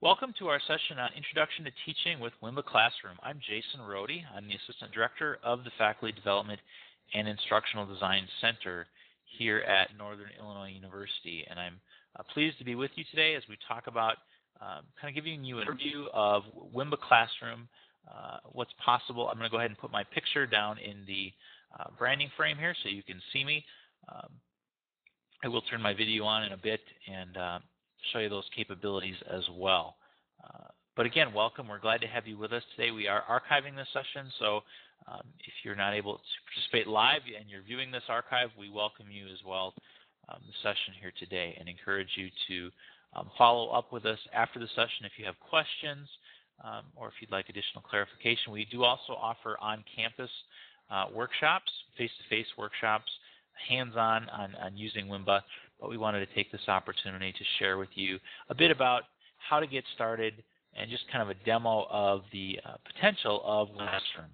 Welcome to our session on Introduction to Teaching with Wimba Classroom. I'm Jason Rohde. I'm the Assistant Director of the Faculty Development and Instructional Design Center here at Northern Illinois University. And I'm pleased to be with you today as we talk about kind of giving you an overview of Wimba Classroom, what's possible. I'm going to go ahead and put my picture down in the branding frame here so you can see me. I will turn my video on in a bit and show you those capabilities as well. But again, welcome. We're glad to have you with us today. We are archiving this session, so if you're not able to participate live and you're viewing this archive, we welcome you as well the session here today and encourage you to follow up with us after the session if you have questions or if you'd like additional clarification. We do also offer on-campus workshops, face-to-face workshops, hands-on on using Wimba, but we wanted to take this opportunity to share with you a bit about how to get started and just kind of a demo of the potential of Classroom.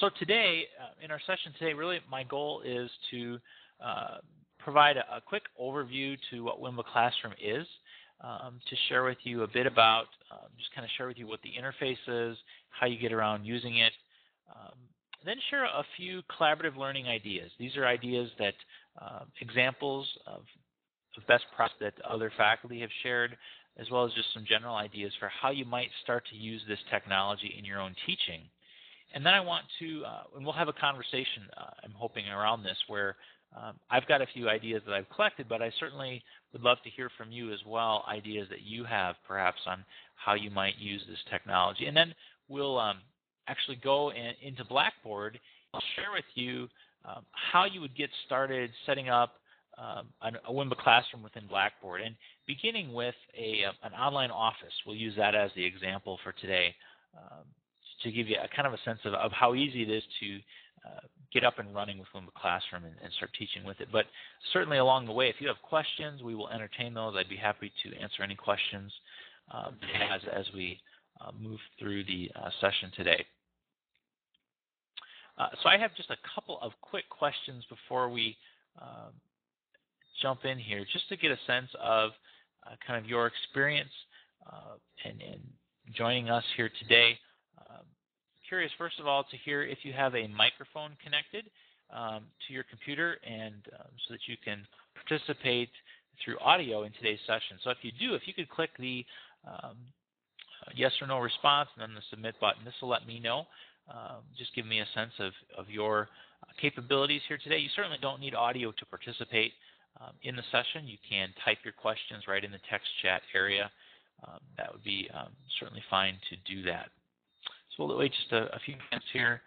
So today, in our session today, really my goal is to provide a quick overview to what Wimba Classroom is, to share with you a bit about, just kind of share with you what the interface is, how you get around using it, then share a few collaborative learning ideas. These are ideas that, examples of best practice that other faculty have shared, as well as just some general ideas for how you might start to use this technology in your own teaching. And then I want to, and we'll have a conversation, I'm hoping, around this where I've got a few ideas that I've collected, but I certainly would love to hear from you as well, ideas that you have perhaps on how you might use this technology. And then we'll actually go into Blackboard. I'll share with you how you would get started setting up a Wimba Classroom within Blackboard, and beginning with an online office. We'll use that as the example for today to give you a kind of a sense of how easy it is to get up and running with Wimba Classroom and start teaching with it. But certainly along the way, if you have questions, we will entertain those. I'd be happy to answer any questions as we move through the session today. So I have just a couple of quick questions before we jump in here, just to get a sense of kind of your experience and joining us here today. Curious, first of all, to hear if you have a microphone connected to your computer and so that you can participate through audio in today's session. So if you do, if you could click the yes or no response and then the submit button, this will let me know. Just give me a sense of your capabilities here today. You certainly don't need audio to participate in the session. You can type your questions right in the text chat area. That would be certainly fine to do that. So we'll wait just a few minutes here.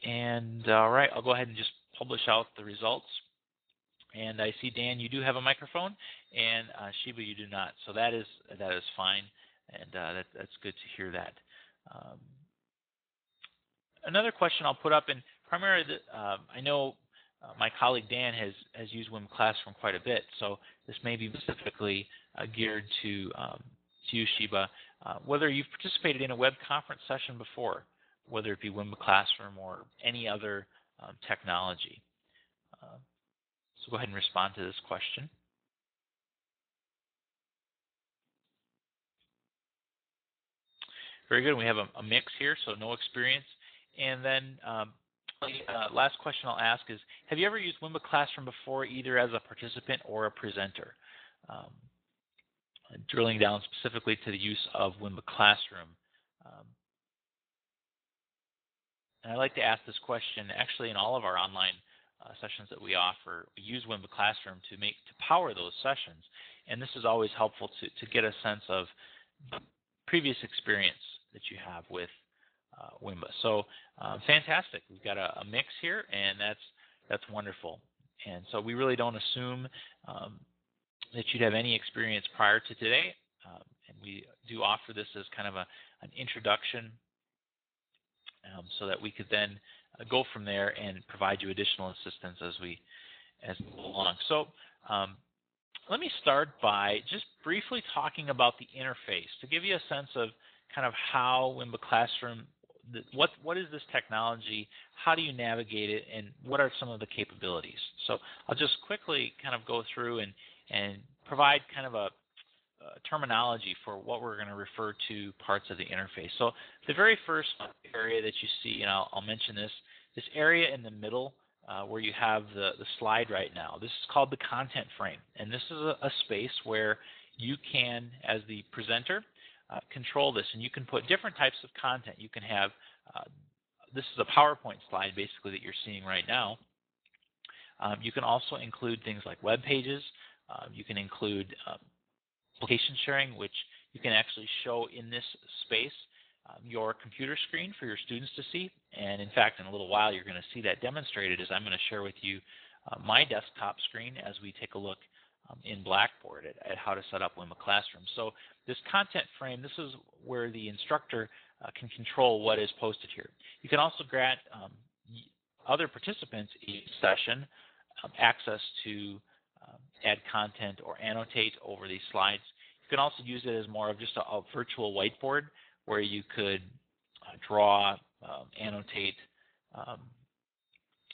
And all right, I'll go ahead and just publish out the results. And I see, Dan, you do have a microphone, and Sheba, you do not. So that is fine, and that's good to hear that. Another question I'll put up, and primarily I know my colleague Dan has used Wimba Classroom quite a bit, so this may be specifically geared to you, Sheba. Whether you've participated in a web conference session before, whether it be Wimba Classroom or any other technology. So go ahead and respond to this question. Very good. We have a mix here, so no experience. And then last question I'll ask is, have you ever used Wimba Classroom before, either as a participant or a presenter? Drilling down specifically to the use of Wimba Classroom. And I like to ask this question actually in all of our online sessions that we offer. We use Wimba Classroom to power those sessions, and this is always helpful to get a sense of previous experience that you have with Wimba. So fantastic. We've got a mix here, and that's wonderful. And so we really don't assume that you'd have any experience prior to today, and we do offer this as kind of an introduction so that we could then go from there and provide you additional assistance as we go along. So let me start by just briefly talking about the interface to give you a sense of kind of how Wimba Classroom, what is this technology, how do you navigate it, and what are some of the capabilities. So I'll just quickly kind of go through and and provide kind of a terminology for what we're going to refer to parts of the interface. So the very first area that you see, and I'll mention this area in the middle where you have the slide right now, this is called the content frame. And this is a space where you can, as the presenter, control this. And you can put different types of content. You can have, this is a PowerPoint slide basically that you're seeing right now. You can also include things like web pages. You can include application sharing, which you can actually show in this space your computer screen for your students to see. And in fact, in a little while, you're going to see that demonstrated as I'm going to share with you my desktop screen as we take a look in Blackboard at how to set up Wimba Classroom. So this content frame, this is where the instructor can control what is posted here. You can also grant other participants each session access to add content or annotate over these slides. You can also use it as more of just a virtual whiteboard where you could draw, annotate,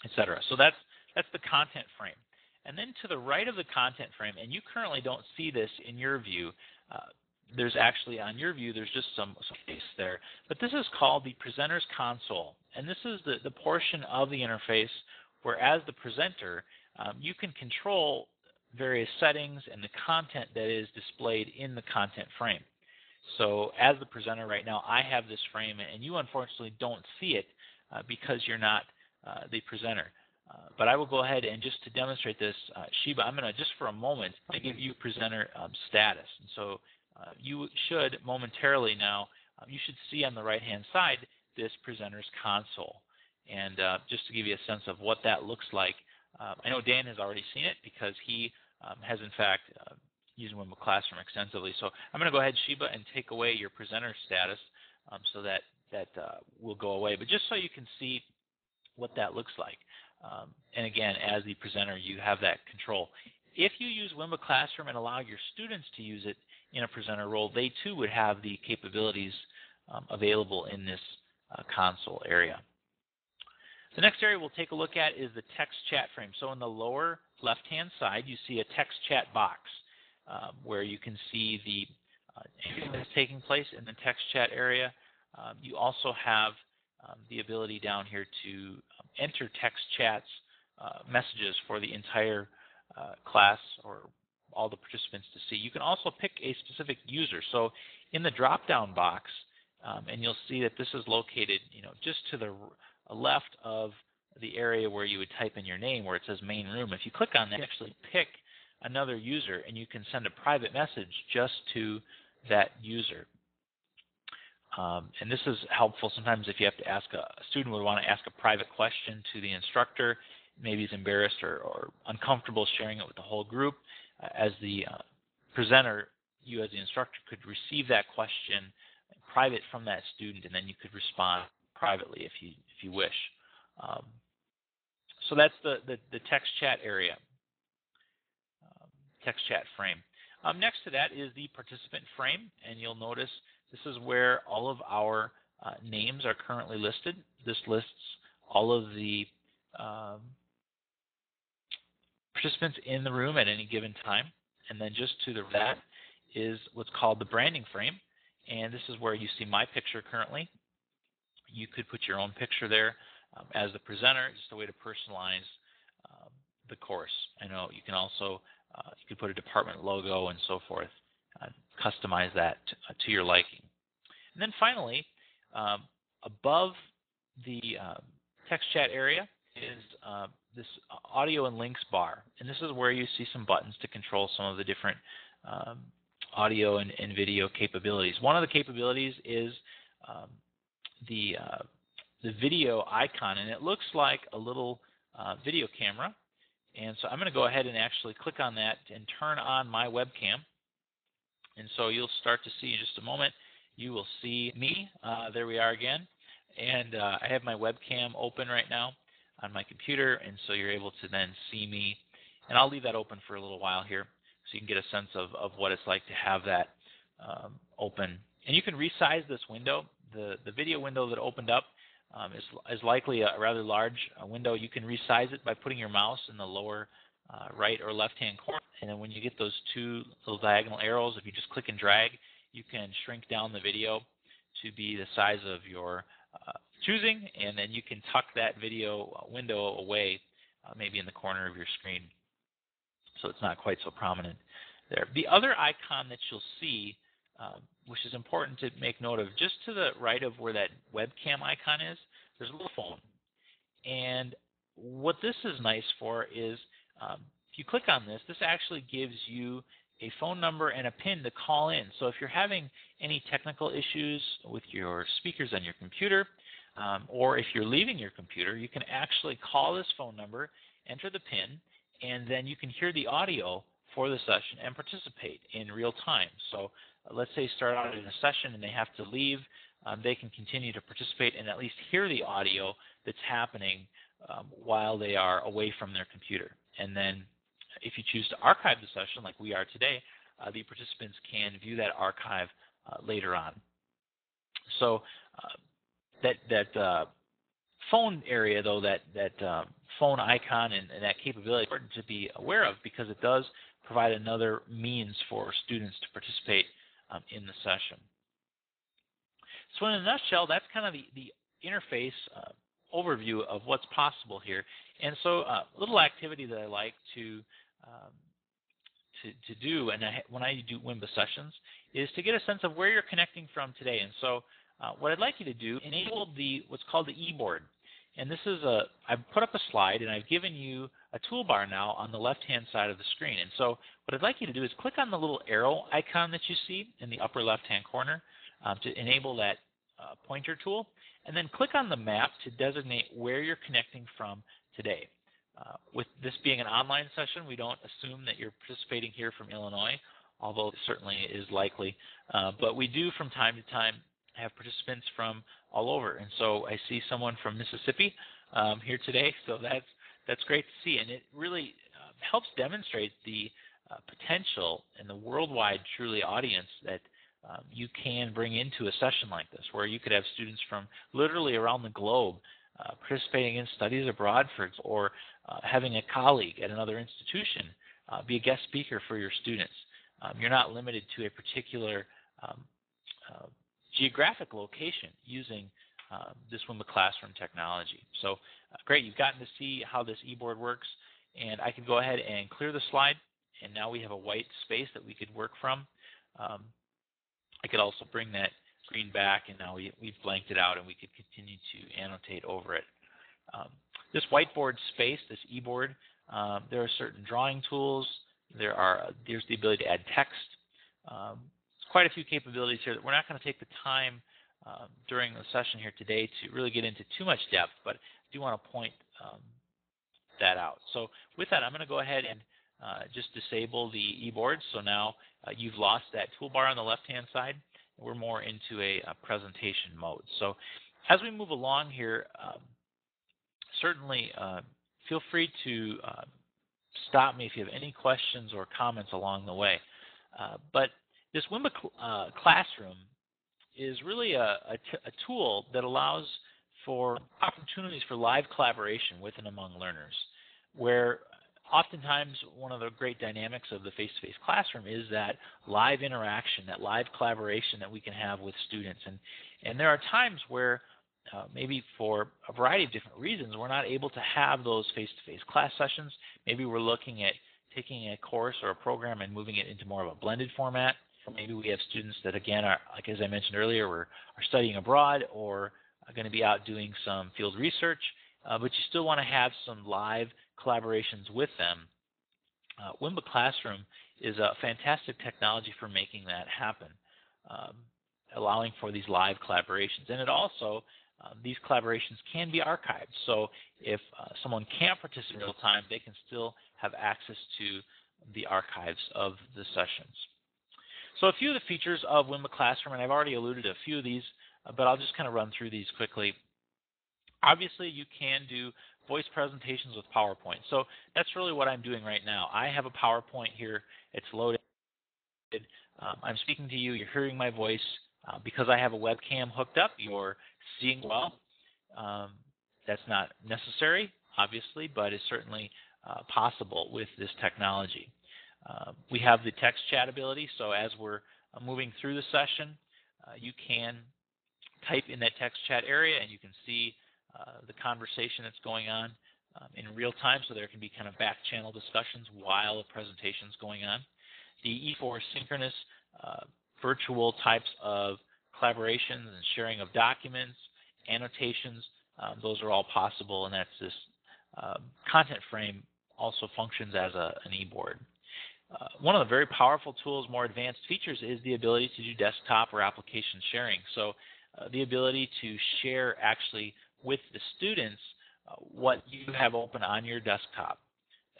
etc. So that's the content frame. And then to the right of the content frame, and you currently don't see this in your view, there's actually on your view, there's just some space there. But this is called the presenter's console. And this is the portion of the interface where as the presenter, you can control various settings and the content that is displayed in the content frame. So as the presenter right now, I have this frame, and you unfortunately don't see it because you're not the presenter. But I will go ahead and just to demonstrate this, Sheba, I'm going to just for a moment give you presenter status. And so you should momentarily now, you should see on the right-hand side this presenter's console. And just to give you a sense of what that looks like, I know Dan has already seen it because he has in fact used Wimba Classroom extensively. So I'm going to go ahead, Sheba, and take away your presenter status so that will go away. But just so you can see what that looks like. And again, as the presenter, you have that control. If you use Wimba Classroom and allow your students to use it in a presenter role, they too would have the capabilities available in this console area. The next area we'll take a look at is the text chat frame. So in the lower left-hand side, you see a text chat box where you can see the anything that's taking place in the text chat area. You also have the ability down here to enter text chats messages for the entire class or all the participants to see. You can also pick a specific user. So in the drop-down box, and you'll see that this is located, just to the left of the area where you would type in your name, where it says main room. If you click on that, you actually pick another user, and you can send a private message just to that user. And this is helpful sometimes if you have to ask a student would want to ask a private question to the instructor. Maybe he's embarrassed or uncomfortable sharing it with the whole group. As the presenter, you as the instructor could receive that question private from that student, and then you could respond privately if you wish. So that's the text chat area, text chat frame. Next to that is the participant frame, and you'll notice this is where all of our names are currently listed. This lists all of the participants in the room at any given time. And then just to the that is what's called the branding frame. And this is where you see my picture currently. You could put your own picture there as the presenter, just a way to personalize the course. I know you can also, you could put a department logo and so forth, customize that to your liking. And then finally, above the text chat area is this audio and links bar. And this is where you see some buttons to control some of the different audio and video capabilities. One of the capabilities is the video icon, and it looks like a little video camera. And so I'm going to go ahead and actually click on that and turn on my webcam. And so you'll start to see in just a moment, you will see me. There we are again. And I have my webcam open right now on my computer, and so you're able to then see me. And I'll leave that open for a little while here so you can get a sense of what it's like to have that open. And you can resize this window. The video window that opened up is likely a rather large window. You can resize it by putting your mouse in the lower right or left-hand corner. And then when you get those two little diagonal arrows, if you just click and drag, you can shrink down the video to be the size of your choosing, and then you can tuck that video window away, maybe in the corner of your screen, so it's not quite so prominent there. The other icon that you'll see, which is important to make note of, just to the right of where that webcam icon is, there's a little phone. And what this is nice for is, if you click on this, this actually gives you a phone number and a PIN to call in. So if you're having any technical issues with your speakers on your computer, or if you're leaving your computer, you can actually call this phone number, enter the PIN, and then you can hear the audio for the session and participate in real time. So let's say start out in a session and they have to leave, they can continue to participate and at least hear the audio that's happening while they are away from their computer. And then if you choose to archive the session like we are today, the participants can view that archive later on. So that phone area, though, that phone icon and that capability is important to be aware of, because it does provide another means for students to participate in the session. So in a nutshell, that's kind of the interface overview of what's possible here. And so a little activity that I like to do, and when I do Wimba sessions, is to get a sense of where you're connecting from today. And so what I'd like you to do, enable what's called the e-board. And this is I've put up a slide and I've given you a toolbar now on the left-hand side of the screen. And so what I'd like you to do is click on the little arrow icon that you see in the upper left-hand corner to enable that pointer tool, and then click on the map to designate where you're connecting from today. With this being an online session, we don't assume that you're participating here from Illinois, although it certainly is likely. But we do from time to time have participants from all over. And so I see someone from Mississippi here today, so that's great to see. And it really helps demonstrate the potential and the worldwide, truly, audience that you can bring into a session like this, where you could have students from literally around the globe participating in studies abroad, for example, or having a colleague at another institution be a guest speaker for your students. You're not limited to a particular geographic location using this Wimba Classroom technology. So great, you've gotten to see how this e-board works, and I can go ahead and clear the slide, and now we have a white space that we could work from. I could also bring that screen back, and now we've blanked it out, and we could continue to annotate over it. This whiteboard space, this e-board, there are certain drawing tools. There's the ability to add text. Quite a few capabilities here that we're not going to take the time during the session here today to really get into too much depth, but I do want to point that out. So with that, I'm going to go ahead and just disable the e-board. So now you've lost that toolbar on the left-hand side. We're more into a presentation mode. So as we move along here, certainly feel free to stop me if you have any questions or comments along the way. But this Wimba Classroom is really a tool that allows for opportunities for live collaboration with and among learners, where oftentimes one of the great dynamics of the face-to-face classroom is that live interaction, that live collaboration that we can have with students. And there are times where maybe for a variety of different reasons we're not able to have those face-to-face class sessions. Maybe we're looking at taking a course or a program and moving it into more of a blended format. Or maybe we have students that, again, are, like as I mentioned earlier, are studying abroad or are going to be out doing some field research, but you still want to have some live collaborations with them. Wimba Classroom is a fantastic technology for making that happen, allowing for these live collaborations. And it also, these collaborations can be archived. So if someone can't participate in real time, they can still have access to the archives of the sessions. So a few of the features of Wimba Classroom, and I've already alluded to a few of these, but I'll just kind of run through these quickly. Obviously, you can do voice presentations with PowerPoint. So that's really what I'm doing right now. I have a PowerPoint here. It's loaded. I'm speaking to you. You're hearing my voice. Because I have a webcam hooked up, you're seeing well. That's not necessary, obviously, but it's certainly possible with this technology. We have the text chat ability, so as we're moving through the session, you can type in that text chat area and you can see the conversation that's going on in real time, so there can be kind of back channel discussions while the presentation is going on. The E4 synchronous virtual types of collaborations and sharing of documents, annotations, those are all possible, and that's this content frame also functions as an e-board. One of the very powerful tools, more advanced features, is the ability to do desktop or application sharing. So the ability to share actually with the students what you have open on your desktop.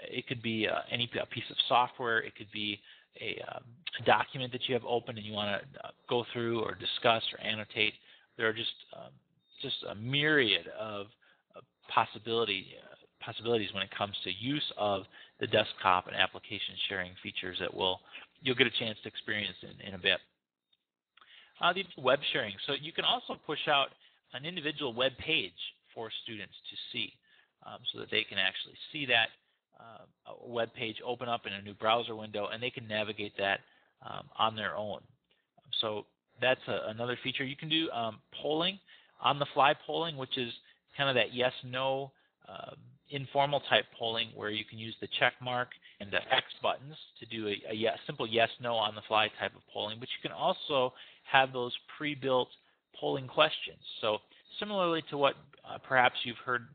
It could be a piece of software. It could be a document that you have open and you want to go through or discuss or annotate. There are just a myriad of possibilities when it comes to use of the desktop and application sharing features that you'll get a chance to experience in a bit. The web sharing. So you can also push out an individual web page for students to see, so that they can actually see that web page open up in a new browser window, and they can navigate that on their own. So that's another feature. You can do polling, on-the-fly polling, which is kind of that yes/no informal type polling, where you can use the check mark and the X buttons to do a simple yes/no on-the-fly type of polling. But you can also have those pre-built polling questions. So similarly to what perhaps you've heard,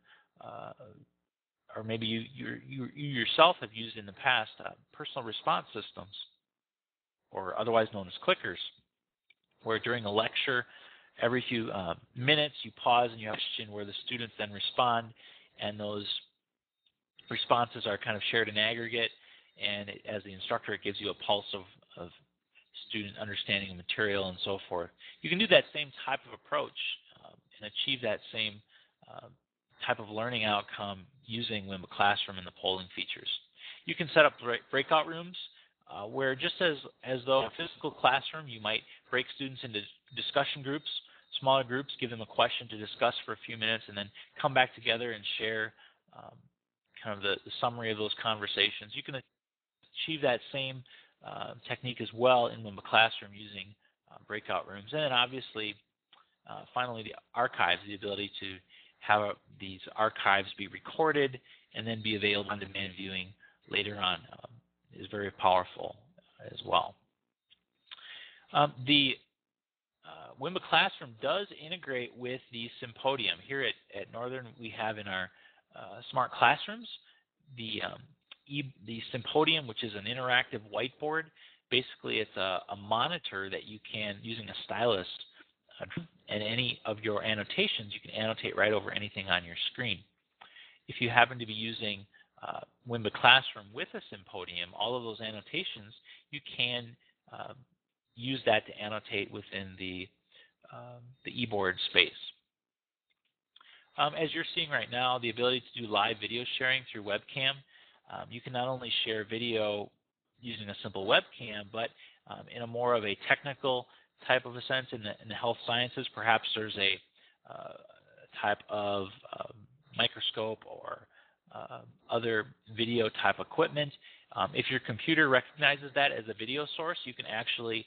or maybe you yourself have used in the past, personal response systems, or otherwise known as clickers, where during a lecture, every few minutes you pause and you have a question where the students then respond, and those responses are kind of shared in aggregate, and as the instructor, it gives you a pulse of student understanding of material and so forth. You can do that same type of approach and achieve that same type of learning outcome using Wimba Classroom and the polling features. You can set up breakout rooms where, just as though a physical classroom, you might break students into discussion groups, smaller groups, give them a question to discuss for a few minutes, and then come back together and share kind of the summary of those conversations. You can achieve that same technique as well in Wimba Classroom using breakout rooms. And then obviously, finally, the archives, the ability to have these archives be recorded and then be available on demand viewing later on is very powerful as well. The Wimba Classroom does integrate with the Symposium. Here at Northern, we have in our smart classrooms the Symposium, which is an interactive whiteboard. Basically, it's a monitor that you can, using a stylus, and any of your annotations, you can annotate right over anything on your screen. If you happen to be using Wimba Classroom with a Symposium, all of those annotations, you can use that to annotate within the e-board space. As you're seeing right now, the ability to do live video sharing through webcam. You can not only share video using a simple webcam, but in a more of a technical type of a sense in the health sciences. Perhaps there's a type of microscope or other video type equipment. If your computer recognizes that as a video source, you can actually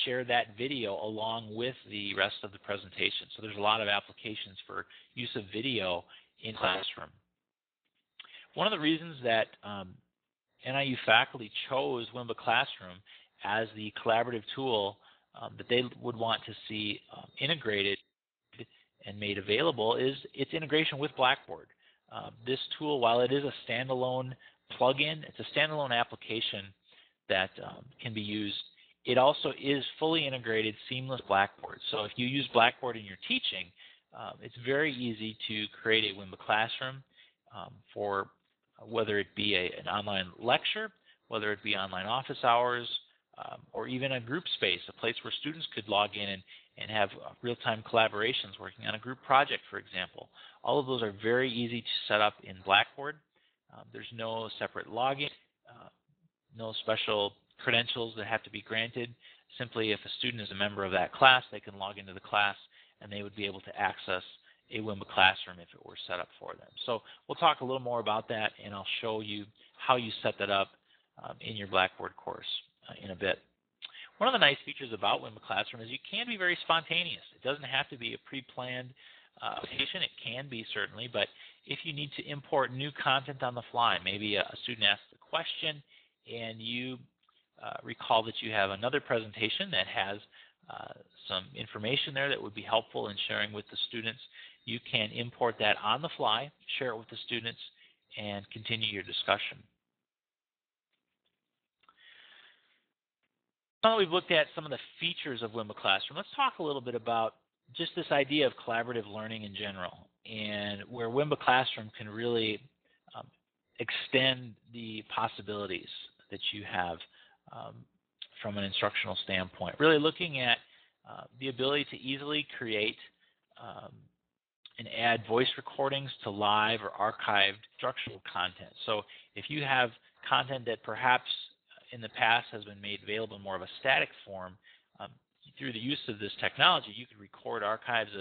share that video along with the rest of the presentation. So there's a lot of applications for use of video in classroom. One of the reasons that NIU faculty chose Wimba Classroom as the collaborative tool that they would want to see integrated and made available is its integration with Blackboard. This tool, while it is a standalone plugin, it's a standalone application that can be used. It also is fully integrated, seamless Blackboard. So if you use Blackboard in your teaching, it's very easy to create a Wimba Classroom for whether it be an online lecture, whether it be online office hours, or even a group space, a place where students could log in and have real-time collaborations working on a group project, for example. All of those are very easy to set up in Blackboard. There's no separate login, no special credentials that have to be granted. Simply, if a student is a member of that class, they can log into the class and they would be able to access a Wimba Classroom if it were set up for them. So we'll talk a little more about that, and I'll show you how you set that up in your Blackboard course in a bit. One of the nice features about Wimba Classroom is you can be very spontaneous. It doesn't have to be a pre-planned application. It can be, certainly, but if you need to import new content on the fly, maybe a student asks a question and you recall that you have another presentation that has some information there that would be helpful in sharing with the students, you can import that on the fly, share it with the students, and continue your discussion. Now that we've looked at some of the features of Wimba Classroom, let's talk a little bit about just this idea of collaborative learning in general, and where Wimba Classroom can really extend the possibilities that you have from an instructional standpoint. Really looking at the ability to easily create and add voice recordings to live or archived instructional content. So if you have content that perhaps in the past has been made available in more of a static form, through the use of this technology, you could record archives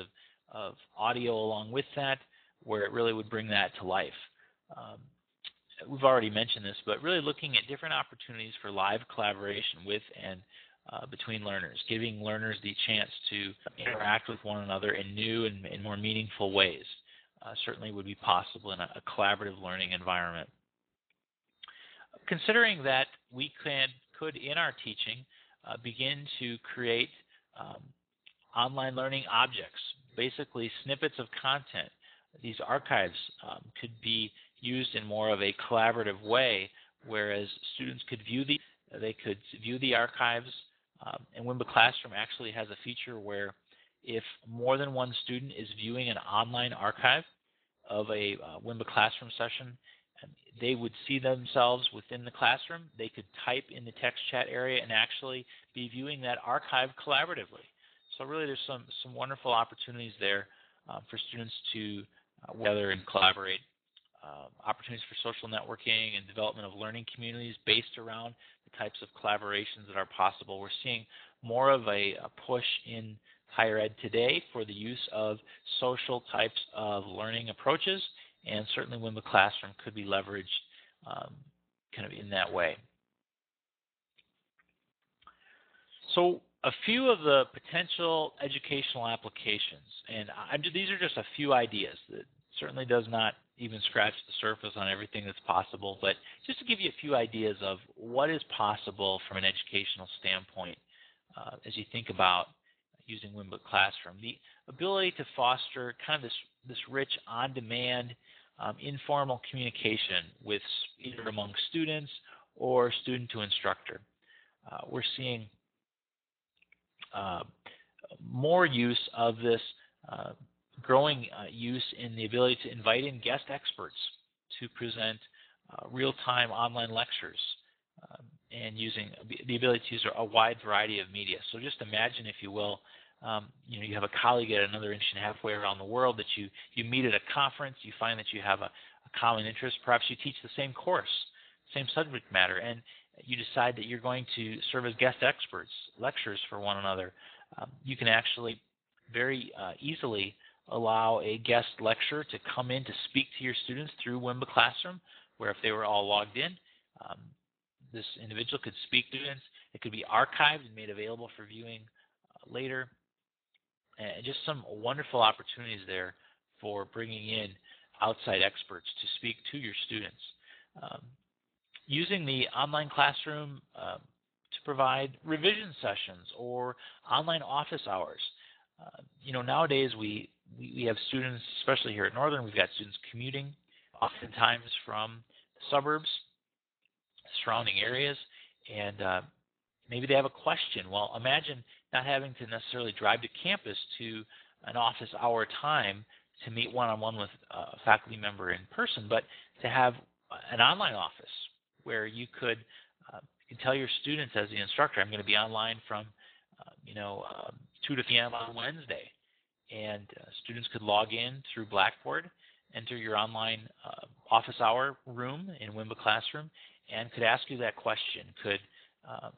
of audio along with that, where it really would bring that to life. We've already mentioned this, but really looking at different opportunities for live collaboration with and between learners, giving learners the chance to interact with one another in new and more meaningful ways, certainly would be possible in a collaborative learning environment. Considering that we could in our teaching begin to create online learning objects, basically snippets of content. These archives could be used in more of a collaborative way, whereas students could view the archives. And Wimba Classroom actually has a feature where if more than one student is viewing an online archive of a Wimba Classroom session, they would see themselves within the classroom. They could type in the text chat area and actually be viewing that archive collaboratively. So really there's some wonderful opportunities there for students to gather and collaborate. Opportunities for social networking and development of learning communities based around the types of collaborations that are possible. We're seeing more of a push in higher ed today for the use of social types of learning approaches, and certainly Wimba Classroom could be leveraged kind of in that way. So a few of the potential educational applications, and these are just a few ideas that certainly does not even scratch the surface on everything that's possible, but just to give you a few ideas of what is possible from an educational standpoint as you think about using Wimba Classroom. The ability to foster kind of this rich, on-demand, informal communication with either among students or student to instructor. We're seeing more use of this growing use in the ability to invite in guest experts to present real-time online lectures and using the ability to use a wide variety of media. So just imagine, if you will, you have a colleague at another inch and halfway around the world that you meet at a conference, you find that you have a common interest, perhaps you teach the same course, same subject matter, and you decide that you're going to serve as guest experts, lectures for one another. You can actually very easily allow a guest lecturer to come in to speak to your students through Wimba Classroom, where if they were all logged in, this individual could speak to students. It could be archived and made available for viewing later. And just some wonderful opportunities there for bringing in outside experts to speak to your students. Using the online classroom to provide revision sessions or online office hours. Nowadays we have students, especially here at Northern, we've got students commuting oftentimes from suburbs, surrounding areas, and maybe they have a question. Well, imagine not having to necessarily drive to campus to an office hour time to meet one-on-one with a faculty member in person, but to have an online office where you could tell your students as the instructor, I'm going to be online from 2 to 3 p.m. on Wednesday, and students could log in through Blackboard, enter your online office hour room in Wimba Classroom, and could ask you that question.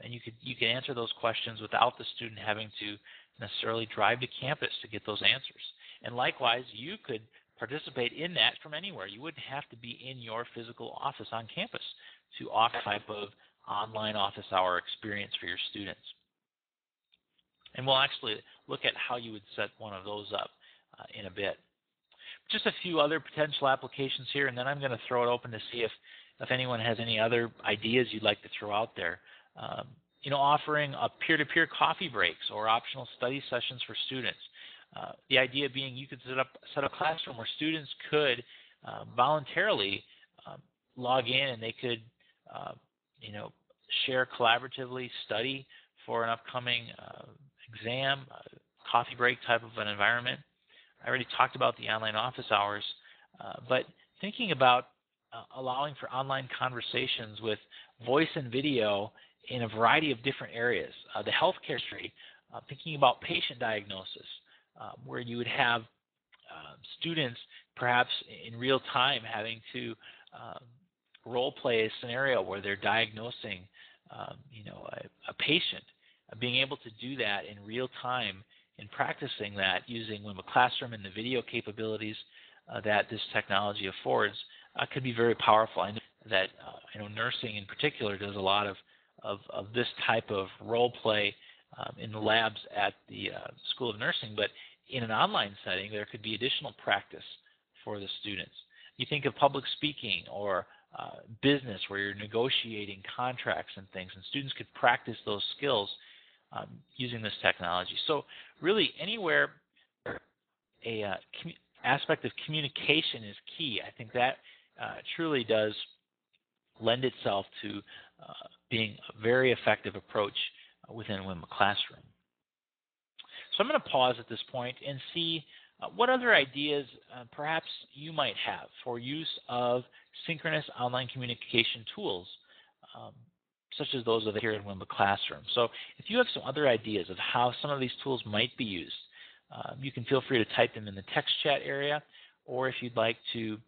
And you can answer those questions without the student having to necessarily drive to campus to get those answers. And likewise, you could participate in that from anywhere. You wouldn't have to be in your physical office on campus to offer type of online office hour experience for your students. And we'll actually look at how you would set one of those up in a bit. Just a few other potential applications here, and then I'm going to throw it open to see if anyone has any other ideas you'd like to throw out there. Offering a peer-to-peer coffee breaks or optional study sessions for students. The idea being you could set up a classroom where students could voluntarily log in, and they could share collaboratively, study for an upcoming exam, coffee break type of an environment. I already talked about the online office hours, but thinking about allowing for online conversations with voice and video in a variety of different areas. The healthcare industry, thinking about patient diagnosis, where you would have students perhaps in real time having to role play a scenario where they're diagnosing a patient, being able to do that in real time and practicing that using Wimba Classroom and the video capabilities that this technology affords could be very powerful. I know that nursing in particular does a lot of this type of role play in the labs at the School of Nursing, but in an online setting there could be additional practice for the students. You think of public speaking or business where you're negotiating contracts and things, and students could practice those skills using this technology. So really anywhere a aspect of communication is key, I think that truly does lend itself to being a very effective approach within Wimba Classroom. So I'm going to pause at this point and see what other ideas perhaps you might have for use of synchronous online communication tools, such as those here in Wimba Classroom. So if you have some other ideas of how some of these tools might be used, you can feel free to type them in the text chat area, or if you'd like to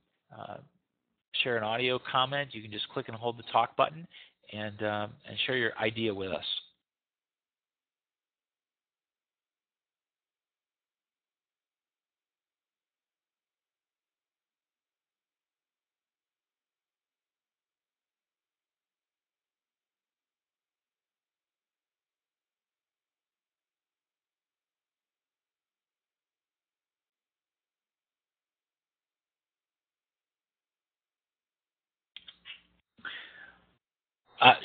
share an audio comment, you can just click and hold the talk button and share your idea with us.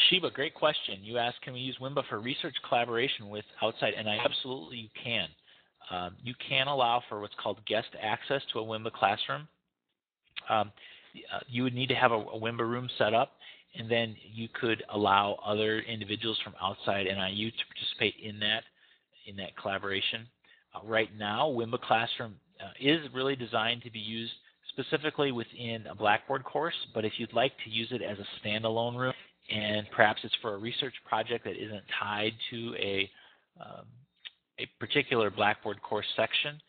Sheba, great question. You asked, can we use Wimba for research collaboration with outside? And absolutely you can. You can allow for what's called guest access to a Wimba classroom. You would need to have a Wimba room set up, and then you could allow other individuals from outside NIU to participate in that collaboration. Right now, Wimba Classroom is really designed to be used specifically within a Blackboard course, but if you'd like to use it as a standalone room, and perhaps it's for a research project that isn't tied to a particular Blackboard course section,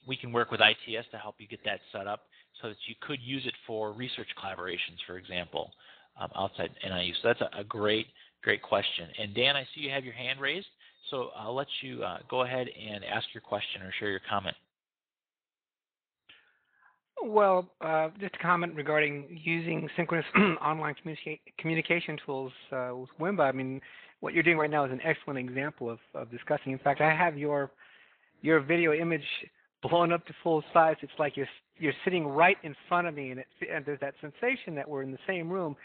we can work with ITS to help you get that set up so that you could use it for research collaborations, for example, outside NIU. So that's a great question. And Dan, I see you have your hand raised, so I'll let you go ahead and ask your question or share your comment. Well, just a comment regarding using synchronous online communication tools with Wimba. I mean, what you're doing right now is an excellent example of discussing. In fact, I have your video image blown up to full size. It's like you're sitting right in front of me, and there's that sensation that we're in the same room,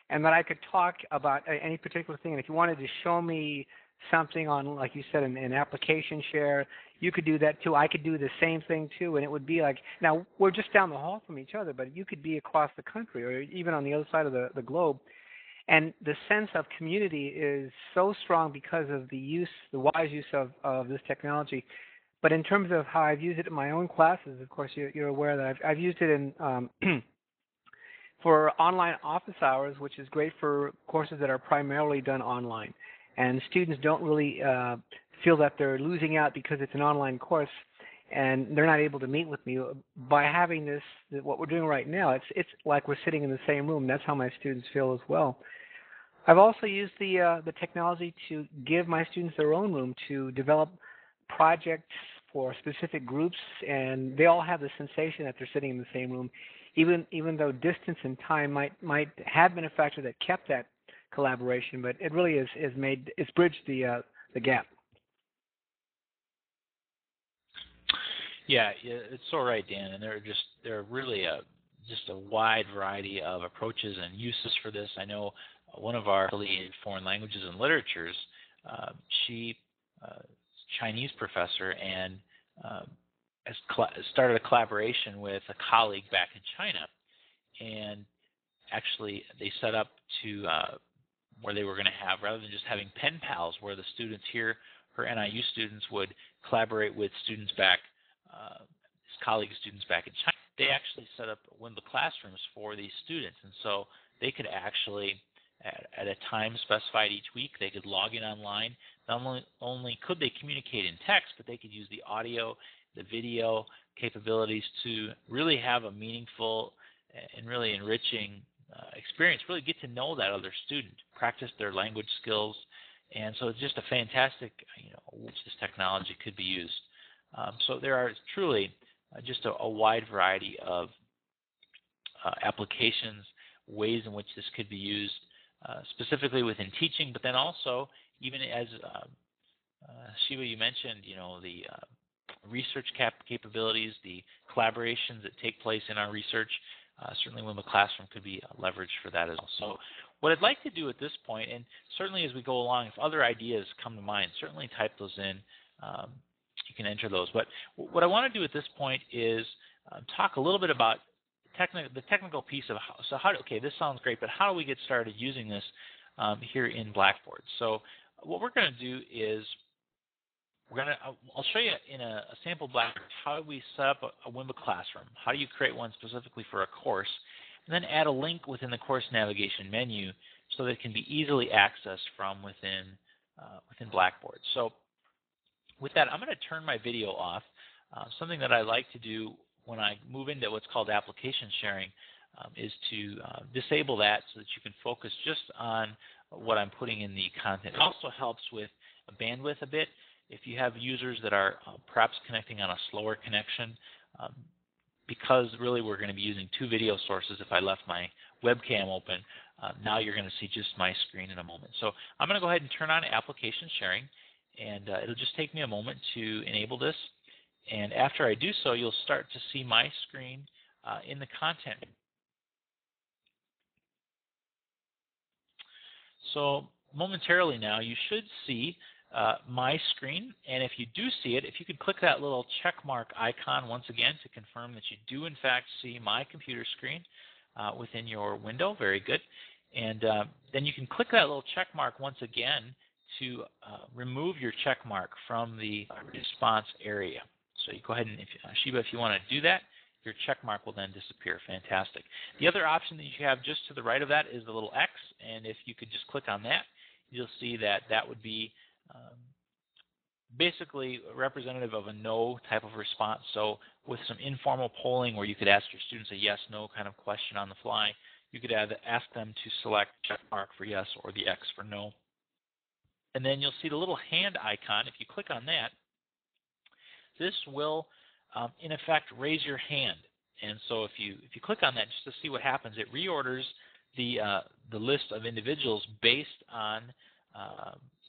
and that I could talk about any particular thing. And if you wanted to show me something on, like you said, an application share, you could do that too. I could do the same thing too, and it would be like, now we're just down the hall from each other, but you could be across the country or even on the other side of the globe. And the sense of community is so strong because of the wise use of this technology. But in terms of how I've used it in my own classes, of course, you're aware that I've used it in for online office hours, which is great for courses that are primarily done online. And students don't really feel that they're losing out because it's an online course and they're not able to meet with me. By having this, what we're doing right now, it's like we're sitting in the same room. That's how my students feel as well. I've also used the technology to give my students their own room to develop projects for specific groups, and they all have the sensation that they're sitting in the same room, even though distance and time might have been a factor that kept that collaboration, but it really it's bridged the gap. Yeah, it's so right, Dan. And there are really just a wide variety of approaches and uses for this. I know one of our affiliated foreign languages and literatures, she Chinese professor, and has started a collaboration with a colleague back in China, and actually they set up to where they were going to have, rather than just having pen pals, where the students here, her NIU students, would collaborate with students back, his colleague students back in China. They actually set up Wimba Classrooms for these students, and so they could actually, at a time specified each week, they could log in online. Not only could they communicate in text, but they could use the audio, the video capabilities to really have a meaningful and really enriching experience, really get to know that other student, practice their language skills, and so it's just a fantastic, which this technology could be used. So there are truly just a wide variety of applications, ways in which this could be used, specifically within teaching, but then also even as Shiva, you mentioned, the research capabilities, the collaborations that take place in our research. Certainly Wimba Classroom could be leveraged for that as well. So what I'd like to do at this point, and certainly as we go along, if other ideas come to mind, certainly type those in. You can enter those. But what I want to do at this point is talk a little bit about the technical piece of okay, this sounds great, but how do we get started using this here in Blackboard? So what we're going to do is I'll show you in a sample Blackboard how we set up a Wimba Classroom. How do you create one specifically for a course, and then add a link within the course navigation menu so that it can be easily accessed from within Blackboard. So with that, I'm going to turn my video off. Something that I like to do when I move into what's called application sharing is to disable that so that you can focus just on what I'm putting in the content. It also helps with bandwidth a bit. If you have users that are perhaps connecting on a slower connection, because really we're going to be using two video sources if I left my webcam open, now you're going to see just my screen in a moment. So I'm going to go ahead and turn on application sharing, and it'll just take me a moment to enable this. And after I do so, you'll start to see my screen in the content. So momentarily now, you should see my screen, and if you do see it, if you could click that little check mark icon once again to confirm that you do in fact see my computer screen within your window, very good. And then you can click that little check mark once again to remove your check mark from the response area. So you go ahead and, Shiba, if you want to do that, your check mark will then disappear. Fantastic. The other option that you have just to the right of that is the little X, and if you could just click on that, you'll see that that would be basically representative of a no type of response. So with some informal polling where you could ask your students a yes, no kind of question on the fly, you could ask them to select check mark for yes or the X for no. And then you'll see the little hand icon. If you click on that, this will in effect raise your hand. And so if you click on that just to see what happens, it reorders the list of individuals based on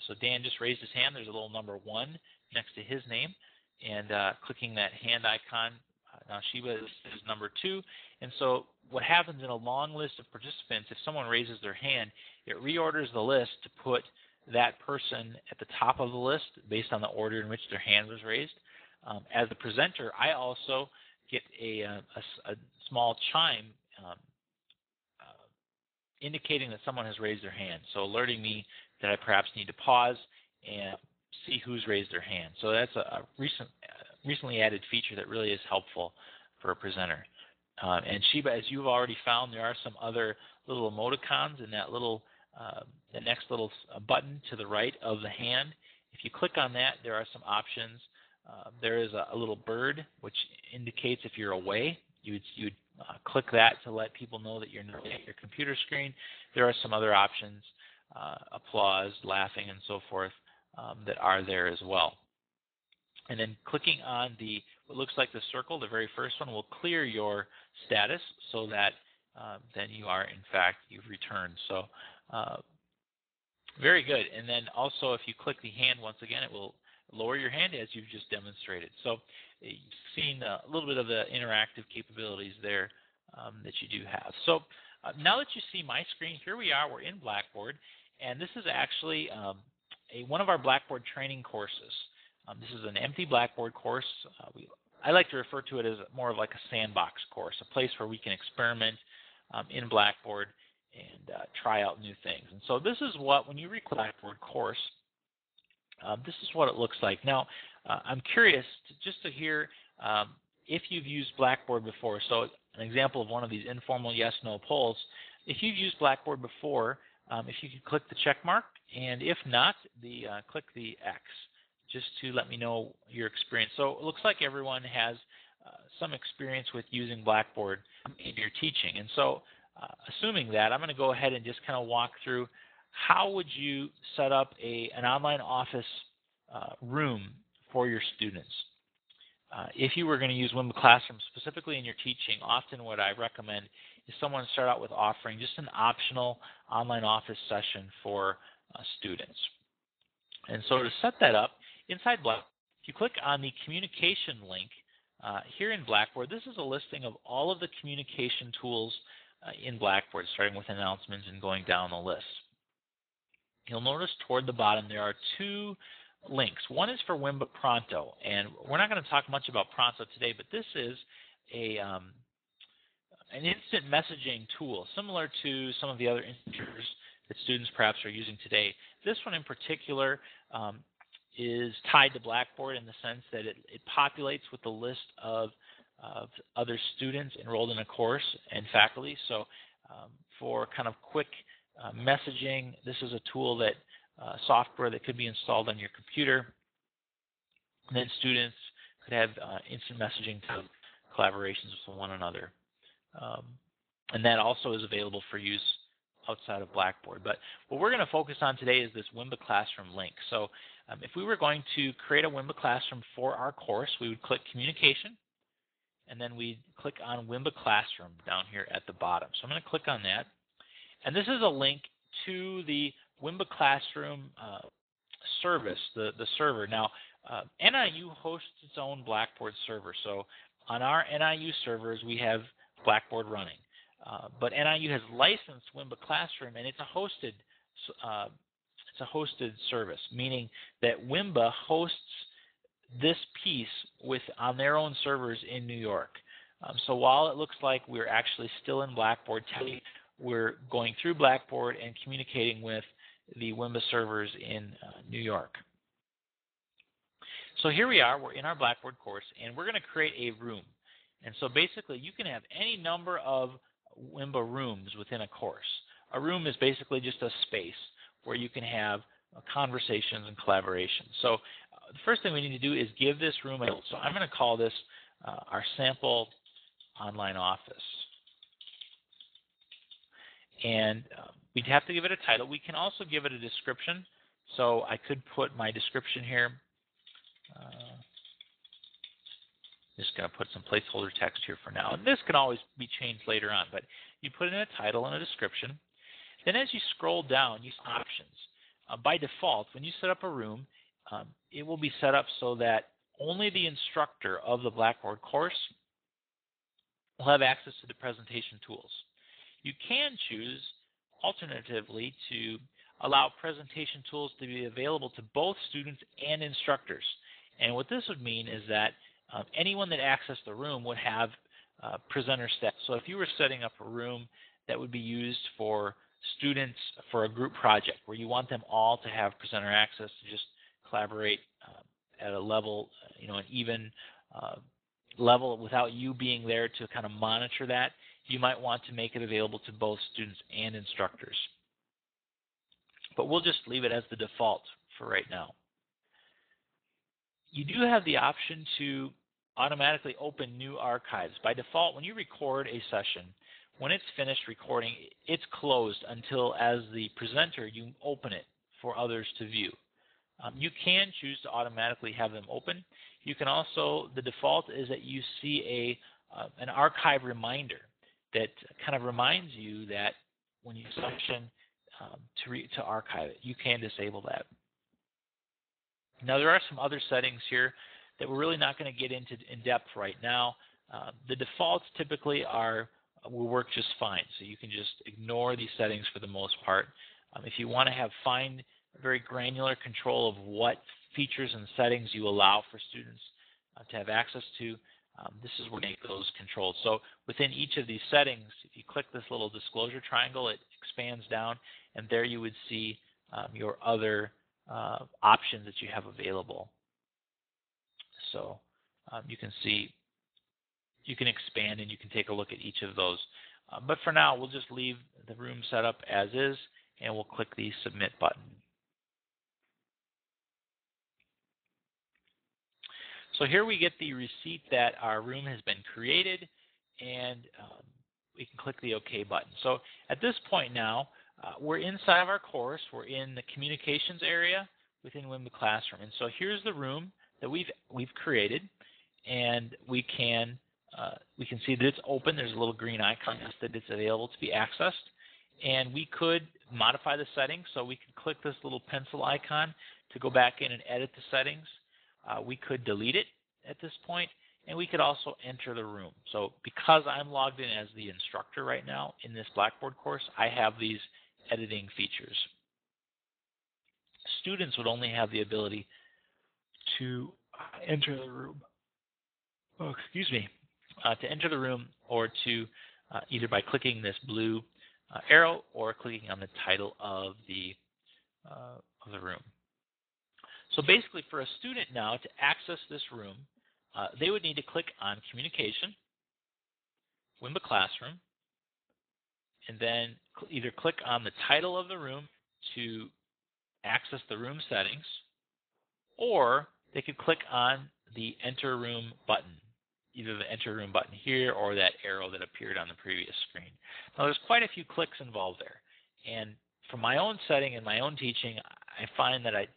so Dan just raised his hand. There's a little number 1 next to his name, and clicking that hand icon, now Shiva is number 2. And so what happens in a long list of participants, if someone raises their hand, it reorders the list to put that person at the top of the list based on the order in which their hand was raised. As a presenter, I also get a small chime indicating that someone has raised their hand, so alerting me that I perhaps need to pause and see who's raised their hand. So that's a recently added feature that really is helpful for a presenter. And Shiba, as you've already found, there are some other little emoticons in that little the next little button to the right of the hand. If you click on that, there are some options. There is a little bird which indicates if you're away. You'd click that to let people know that you're not at your computer screen. There are some other options, applause, laughing, and so forth, that are there as well. And then clicking on what looks like the circle, the very first one, will clear your status so that then you are, in fact, you've returned. So very good. And then also if you click the hand once again, it will lower your hand as you've just demonstrated. So you've seen a little bit of the interactive capabilities there that you do have. So now that you see my screen, here we are. We're in Blackboard. And this is actually one of our Blackboard training courses. This is an empty Blackboard course. I like to refer to it as more of like a sandbox course, a place where we can experiment in Blackboard and try out new things. And so this is what, when you read Blackboard course, this is what it looks like. Now, I'm curious just to hear if you've used Blackboard before. So an example of one of these informal yes-no polls, if you've used Blackboard before, if you could click the check mark, and if not, click the X, just to let me know your experience. So it looks like everyone has some experience with using Blackboard in your teaching. And so assuming that, I'm going to go ahead and just kind of walk through how would you set up an online office room for your students. If you were going to use Wimba Classroom specifically in your teaching, often what I recommend is someone start out with offering just an optional online office session for students. And so to set that up, inside Blackboard, if you click on the communication link here in Blackboard, this is a listing of all of the communication tools in Blackboard, starting with announcements and going down the list. You'll notice toward the bottom there are two links. One is for Wimba Pronto, and we're not going to talk much about Pronto today, but this is an instant messaging tool, similar to some of the other indicators that students perhaps are using today. This one in particular is tied to Blackboard in the sense that it populates with the list of other students enrolled in a course and faculty. So for kind of quick messaging, this is a tool that software that could be installed on your computer. And then students could have instant messaging to collaborations with one another. And that also is available for use outside of Blackboard. But what we're going to focus on today is this Wimba Classroom link. So if we were going to create a Wimba Classroom for our course, we would click Communication, and then we'd click on Wimba Classroom down here at the bottom. So I'm going to click on that. And this is a link to the Wimba Classroom service, the server. Now, NIU hosts its own Blackboard server. So on our NIU servers, we have Blackboard running. But NIU has licensed Wimba Classroom, and it's a hosted service, meaning that Wimba hosts this piece on their own servers in New York. So while it looks like we're actually still in Blackboard, we're going through Blackboard and communicating with the Wimba servers in New York. So here we are, we're in our Blackboard course, and we're going to create a room. And so basically you can have any number of Wimba rooms within a course. A room is basically just a space where you can have conversations and collaboration. So the first thing we need to do is give this room a title. So I'm going to call this our sample online office. And we'd have to give it a title. We can also give it a description. So I could put my description here. Just going to put some placeholder text here for now. And this can always be changed later on, but you put in a title and a description. Then as you scroll down, you see options. By default, when you set up a room, it will be set up so that only the instructor of the Blackboard course will have access to the presentation tools. You can choose, alternatively, to allow presentation tools to be available to both students and instructors. And what this would mean is that anyone that accessed the room would have presenter status. So if you were setting up a room that would be used for students for a group project where you want them all to have presenter access to just collaborate at a level, an even level without you being there to kind of monitor that, you might want to make it available to both students and instructors. But we'll just leave it as the default for right now. You do have the option to automatically open new archives. By default, when you record a session, when it's finished recording, it's closed until, as the presenter, you open it for others to view. You can choose to automatically have them open. You can also, the default is that you see an archive reminder that kind of reminds you that when you selection to archive it, you can disable that. Now, there are some other settings here that we're really not going to get into in depth right now. The defaults typically will work just fine, so you can just ignore these settings for the most part. If you want to have fine, very granular control of what features and settings you allow for students to have access to, this is where you make those controls. So within each of these settings, if you click this little disclosure triangle, it expands down, and there you would see your other options that you have available. So you can see, you can expand and you can take a look at each of those. But for now, we'll just leave the room set up as is, and we'll click the Submit button. So here we get the receipt that our room has been created, and we can click the OK button. So at this point now, we're inside of our course. We're in the communications area within Wimba Classroom. And so here's the room that we've created, and we can see that it's open. There's a little green icon that it's available to be accessed. And we could modify the settings. So we could click this little pencil icon to go back in and edit the settings. We could delete it at this point, and we could also enter the room. So because I'm logged in as the instructor right now in this Blackboard course, I have these editing features. Students would only have the ability to enter the room. Oh, excuse me. To enter the room, or to either by clicking this blue arrow or clicking on the title of the room. So basically, for a student now to access this room, they would need to click on Communication, Wimba Classroom, and then either click on the title of the room to access the room settings, or they could click on the Enter Room button, either the Enter Room button here or that arrow that appeared on the previous screen. Now, there's quite a few clicks involved there, and for my own setting and my own teaching, I find that I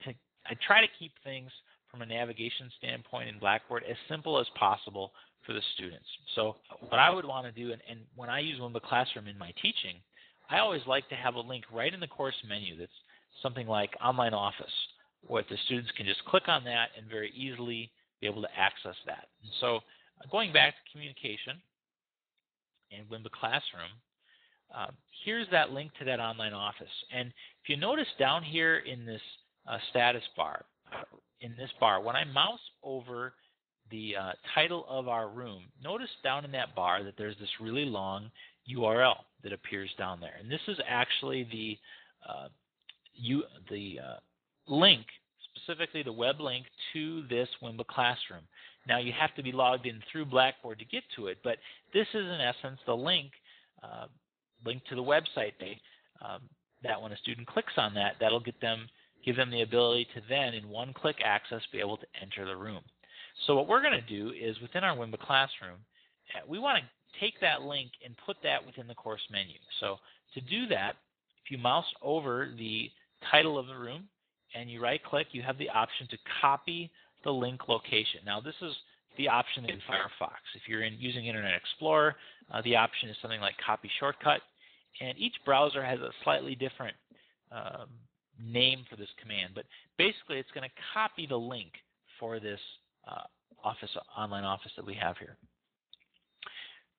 try to keep things from a navigation standpoint in Blackboard as simple as possible for the students. So what I would want to do, and when I use Wimba Classroom in my teaching, I always like to have a link right in the course menu that's something like Online Office, where the students can just click on that and very easily be able to access that. And so going back to Communication and Wimba Classroom, here's that link to that Online Office. And if you notice down here in this status bar, when I mouse over the title of our room, notice down in that bar that there's this really long URL that appears down there. And this is actually the link, specifically the web link to this Wimba Classroom. Now, you have to be logged in through Blackboard to get to it, but this is in essence the link to the website that when a student clicks on that, that'll give them the ability to then, in one-click access, be able to enter the room. So what we're going to do is, within our Wimba Classroom, we want to take that link and put that within the course menu. So to do that, if you mouse over the title of the room and you right-click, you have the option to copy the link location. Now, this is the option in Firefox. If you're using Internet Explorer, the option is something like Copy Shortcut, and each browser has a slightly different name for this command, but basically it's going to copy the link for this online office that we have here.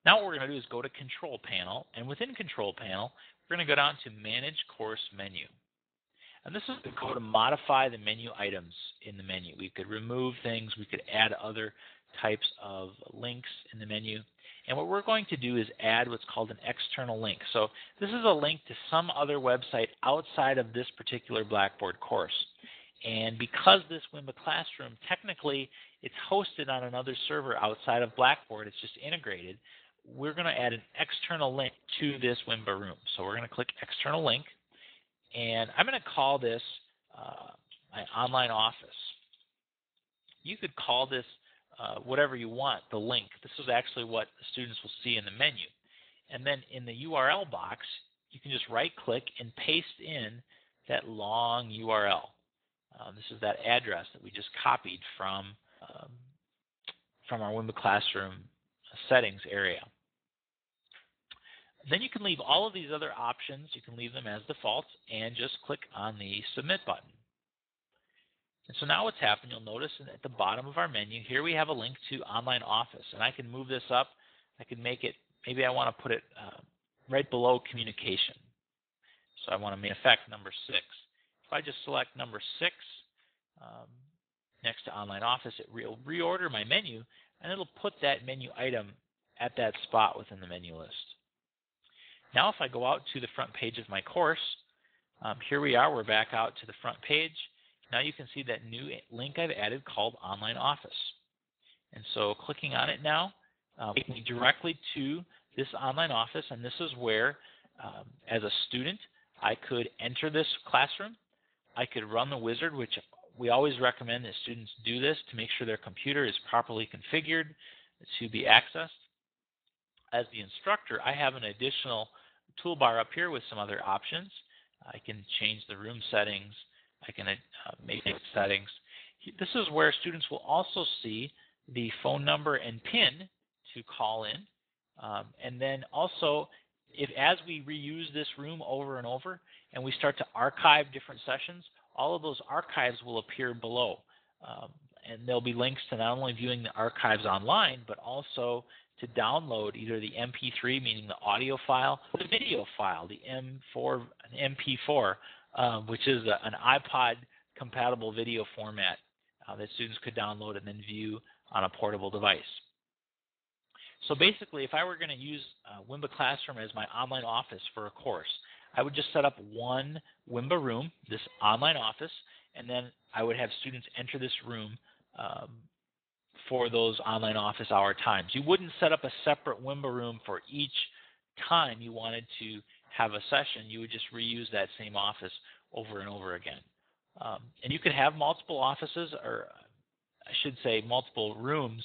Now what we're going to do is go to Control Panel, and within Control Panel, we're going to go down to Manage Course Menu. And this is the code to modify the menu items in the menu. We could remove things, we could add other types of links in the menu. And what we're going to do is add what's called an external link. So this is a link to some other website outside of this particular Blackboard course. And because this Wimba Classroom, technically it's hosted on another server outside of Blackboard, it's just integrated, we're going to add an external link to this Wimba room. So we're going to click External Link, and I'm going to call this my Online Office. You could call this whatever you want, the link. This is actually what the students will see in the menu. And then in the URL box, you can just right-click and paste in that long URL. This is that address that we just copied from from our Wimba Classroom settings area. Then you can leave all of these other options. You can leave them as defaults and just click on the Submit button. And so now what's happened, you'll notice at the bottom of our menu, here we have a link to Online Office. And I can move this up. I can make it, maybe I want to put it right below Communication. So I want to make effect number 6. If I just select number 6 next to Online Office, it will reorder my menu, and it'll put that menu item at that spot within the menu list. Now if I go out to the front page of my course, here we are, we're back out to the front page. Now you can see that new link I've added called Online Office. And so clicking on it now, takes me directly to this Online Office, and this is where, as a student, I could enter this classroom. I could run the wizard, which we always recommend that students do this to make sure their computer is properly configured to be accessed. As the instructor, I have an additional toolbar up here with some other options. I can change the room settings. I can make settings. This is where students will also see the phone number and PIN to call in. And then also, as we reuse this room over and over and we start to archive different sessions, all of those archives will appear below. And there'll be links to not only viewing the archives online, but also to download either the MP3, meaning the audio file, or the video file, the MP4, which is an iPod-compatible video format that students could download and then view on a portable device. So basically, if I were going to use Wimba Classroom as my online office for a course, I would just set up one Wimba room, this online office, and then I would have students enter this room for those online office hour times. You wouldn't set up a separate Wimba room for each time you wanted to have a session. You would just reuse that same office over and over again. And you could have multiple offices, or I should say multiple rooms.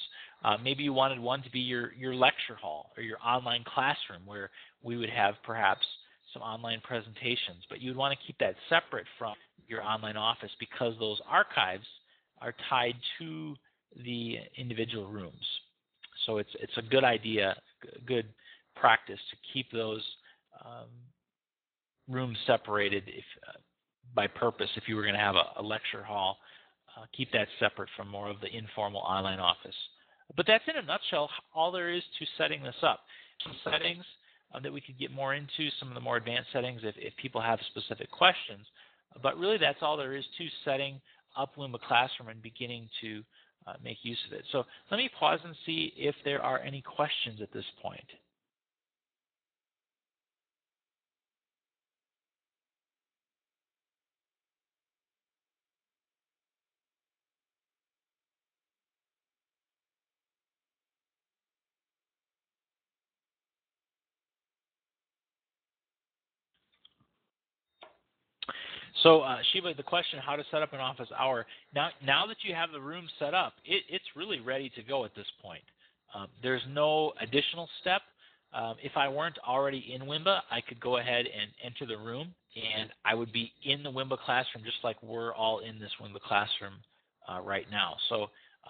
Maybe you wanted one to be your lecture hall or your online classroom where we would have perhaps some online presentations, but you'd want to keep that separate from your online office because those archives are tied to the individual rooms. So it's a good idea, good practice to keep those rooms separated by purpose. If you were going to have a lecture hall, keep that separate from more of the informal online office. But that's in a nutshell all there is to setting this up. Some settings that we could get more into, some of the more advanced settings if people have specific questions. But really that's all there is to setting up Wimba Classroom and beginning to make use of it. So let me pause and see if there are any questions at this point. So Shiva, the question, how to set up an office hour. Now that you have the room set up, it's really ready to go at this point. There's no additional step. If I weren't already in Wimba, I could go ahead and enter the room, and I would be in the Wimba Classroom just like we're all in this Wimba Classroom right now. So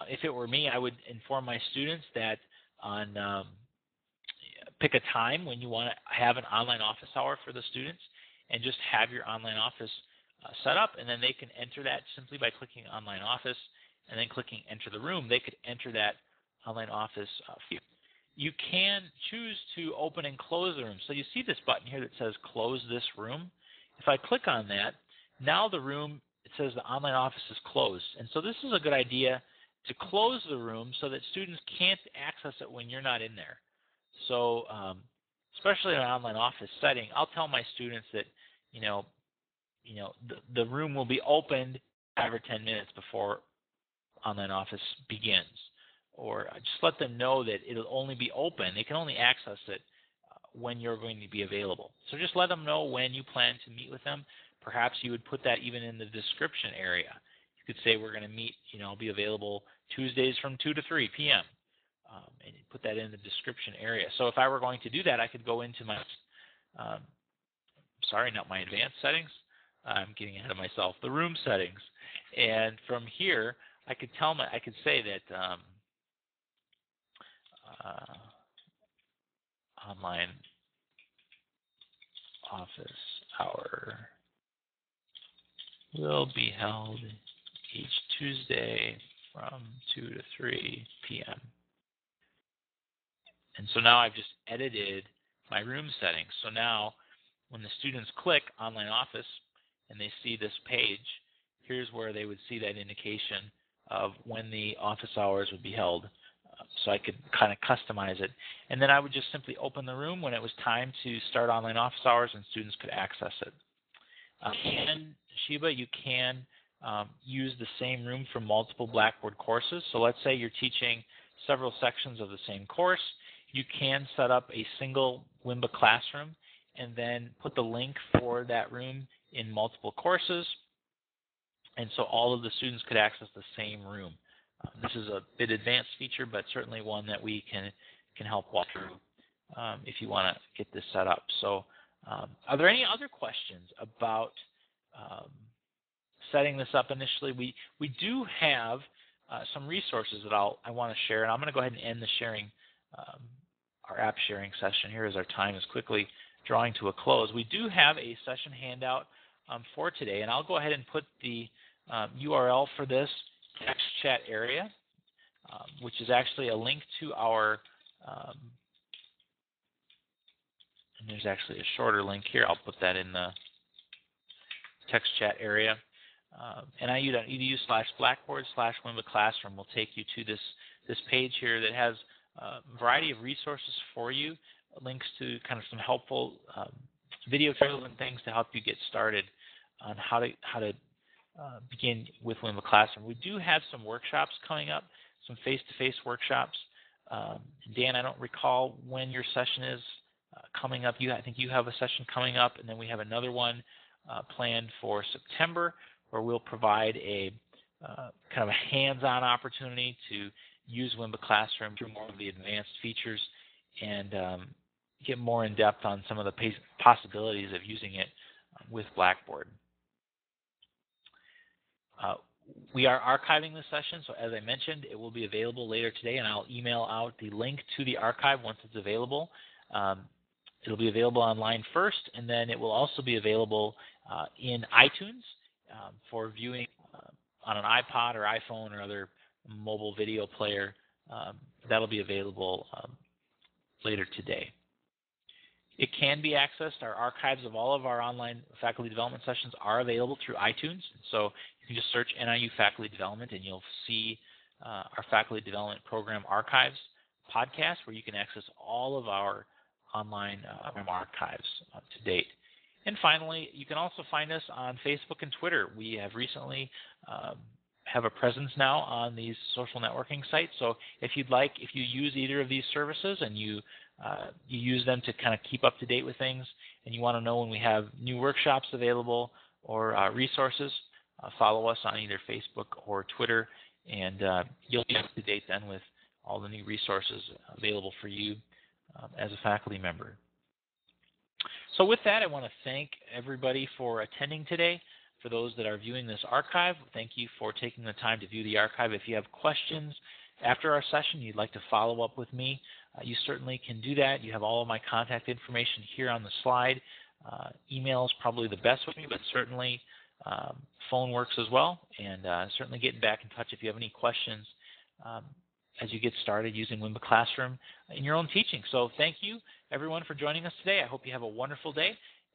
if it were me, I would inform my students that on pick a time when you want to have an online office hour for the students and just have your online office set up, and then they can enter that simply by clicking Online Office and then clicking Enter the Room. They could enter that online office field. You can choose to open and close the room. So you see this button here that says Close This Room. If I click on that, now the room, it says the online office is closed. And so this is a good idea to close the room so that students can't access it when you're not in there. So especially in an online office setting, I'll tell my students that, the room will be opened 5 or 10 minutes before online office begins. Or just let them know that it'll only be open. They can only access it when you're going to be available. So just let them know when you plan to meet with them. Perhaps you would put that even in the description area. You could say we're going to meet, I'll be available Tuesdays from 2 to 3 p.m. And put that in the description area. So if I were going to do that, I could go into my, not my advanced settings. I'm getting ahead of myself. The room settings, and from here I could say that online office hour will be held each Tuesday from 2 to 3 p.m. And so now I've just edited my room settings. So now when the students click Online Office and they see this page, here's where they would see that indication of when the office hours would be held. So I could kind of customize it. And then I would just simply open the room when it was time to start online office hours and students could access it. And Sheba, you can use the same room for multiple Blackboard courses. So let's say you're teaching several sections of the same course. You can set up a single Wimba Classroom and then put the link for that room in multiple courses. And so all of the students could access the same room. This is a bit advanced feature, but certainly one that we can help walk through if you want to get this set up. So are there any other questions about setting this up initially? We do have some resources that I want to share, and I'm going to go ahead and end the sharing, our app sharing session here as our time is quickly drawing to a close. We do have a session handout for today, and I'll go ahead and put the URL for this text chat area, which is actually a link to our, and there's actually a shorter link here. I'll put that in the text chat area. NIU.edu/Blackboard/Wimba Classroom will take you to this page here that has a variety of resources for you, links to kind of some helpful video tutorials and things to help you get started on how to begin with Wimba Classroom. We do have some workshops coming up, some face-to-face workshops. Dan, I don't recall when your session is coming up. I think you have a session coming up, and then we have another one planned for September where we'll provide a kind of a hands-on opportunity to use Wimba Classroom through more of the advanced features and get more in depth on some of the possibilities of using it with Blackboard. We are archiving this session, so as I mentioned, it will be available later today, and I'll email out the link to the archive once it's available. It'll be available online first, and then it will also be available in iTunes for viewing on an iPod or iPhone or other mobile video player. That'll be available later today. It can be accessed. Our archives of all of our online faculty development sessions are available through iTunes. So you can just search NIU Faculty Development and you'll see our Faculty Development Program Archives podcast where you can access all of our online archives to date. And finally, you can also find us on Facebook and Twitter. We have recently have a presence now on these social networking sites. So if you use either of these services and you use them to kind of keep up to date with things, and you want to know when we have new workshops available or resources, follow us on either Facebook or Twitter, and you'll be up to date then with all the new resources available for you as a faculty member. So with that, I want to thank everybody for attending today. For those that are viewing this archive, thank you for taking the time to view the archive. If you have questions after our session, you'd like to follow up with me, you certainly can do that. You have all of my contact information here on the slide. Email is probably the best with me, but certainly phone works as well. And certainly getting back in touch if you have any questions as you get started using Wimba Classroom in your own teaching. So thank you, everyone, for joining us today. I hope you have a wonderful day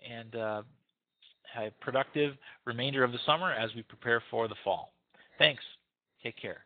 and have a productive remainder of the summer as we prepare for the fall. Thanks. Take care.